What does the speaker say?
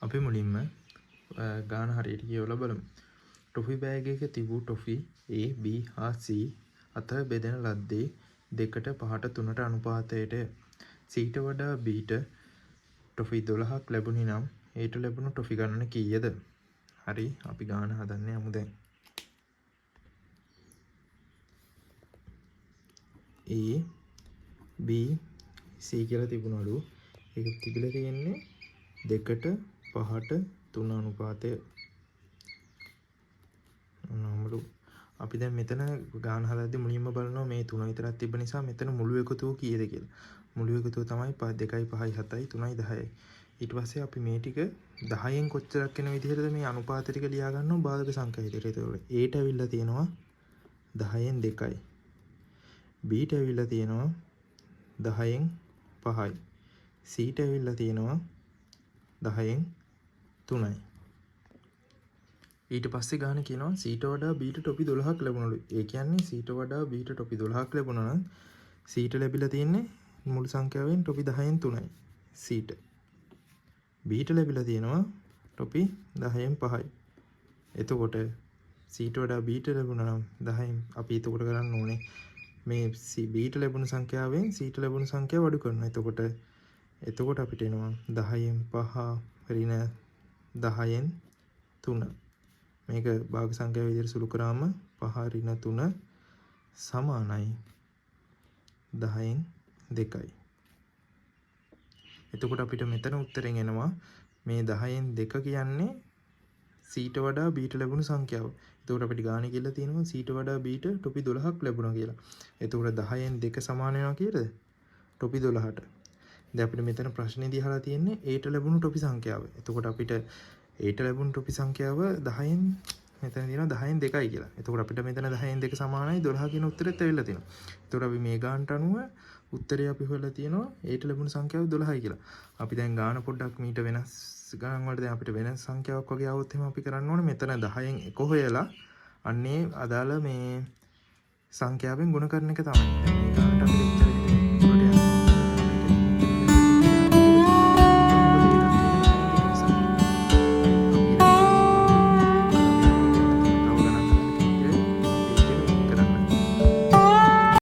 අපි මුලින්ම ගාන හරියට කියවලා බලමු. ටොෆි බෑග් එකේ තිබූ ටොෆි A, B හා C අතර බෙදෙන ලද්දේ 2ට 5ට 3ට අනුපාතයට Cට වඩා Bට ටොෆි 12ක් ලැබුණි නම් Aට ලැබුණු ටොෆි ගණන කීයද? හරි, අපි ගාන හදන්න යමු දැන්. A, B, C කියලා තිබුණලු. ඒක තිබිලා තියෙන්නේ 2ට 5ට 3 අනුපාතය. නමුළු අපි දැන් මෙතන ගාන හදද්දී මුලින්ම බලනවා මේ 3 විතරක් තිබ්බ නිසා මෙතන මුළු එකතුව කීයද කියලා. මුළු එකතුව තමයි 2යි 5යි 7යි 3යි 10යි. ඊට පස්සේ අපි මේ ටික 10න් කොච්චරක් වෙන විදිහටද මේ අනුපාත ටික ලියා ගන්නවා භාගක සංඛ්‍යා විදිහට. ඒතකොට Aට ඇවිල්ලා තියෙනවා 10න් 2යි. Bට ඇවිල්ලා තියෙනවා 10න් 5යි. Cට ඇවිල්ලා තියෙනවා 10න් 3යි. ඊට පස්සේ ගාන කියනවා Cට වඩා Bට ටොපි 12ක් ලැබුණලු. ඒ කියන්නේ Cට වඩා Bට ටොපි 12ක් ලැබුණා නම් Cට ලැබිලා තියෙන්නේ මුළු සංඛ්‍යාවෙන් ටොපි 10න් 3යි. Cට. Bට ලැබිලා තියෙනවා ටොපි 10න් 5යි. එතකොට Cට වඩා Bට ලැබුණා නම් 10න් අපි එතකොට කරන්න ඕනේ මේ Bට ලැබුණු සංඛ්‍යාවෙන් Cට ලැබුණු සංඛ්‍යාව අඩු කරනවා. එතකොට අපිට එනවා 10න් 5 ඍණ 10න් 3. මේක භාග සංඛ්‍යාව විදිහට සුළු කරාම 5 ඍණ 3 සමානයි 10න් 2යි. එතකොට අපිට මෙතන උත්තරෙන් එනවා මේ 10න් 2 කියන්නේ Cට වඩා Bට ලැබුණු සංඛ්‍යාව. එතකොට අපිට ගානේ කියලා තියෙනවා Cට වඩා Bට ටොපි 12ක් ලැබුණා කියලා. එතකොට 10න් 2 සමාන වෙනවා කීයද? ටොපි 12ට. දැන් අපිට මෙතන ප්‍රශ්නේදී අහලා තියෙන්නේ Aට ලැබුණු ටොපි සංඛ්‍යාව. එතකොට අපිට Aට ලැබුණු ටොපි සංඛ්‍යාව 10න් මෙතන තියෙනවා 10න් 2යි කියලා. එතකොට අපිට මෙතන 10න් 2 සමානයි 12 කියන උත්තරෙත් ඇවිල්ලා තියෙනවා. එතකොට අපි මේ ගානට අනුව උත්තරය අපි හොයලා තියෙනවා Aට ලැබුණු සංඛ්‍යාව 12යි කියලා. අපි දැන් ගාන පොඩ්ඩක් මීට වෙනස් ගණන් වලට දැන් අපිට වෙනස් සංඛ්‍යාවක් වගේ આવොත් එහෙනම් අපි කරන්න ඕනේ මෙතන 10න් 1 හොයලා අන්නේ අදාළ මේ සංඛ්‍යාවෙන් ගුණ කරන එක තමයි. දැන් මේ ගානට අපි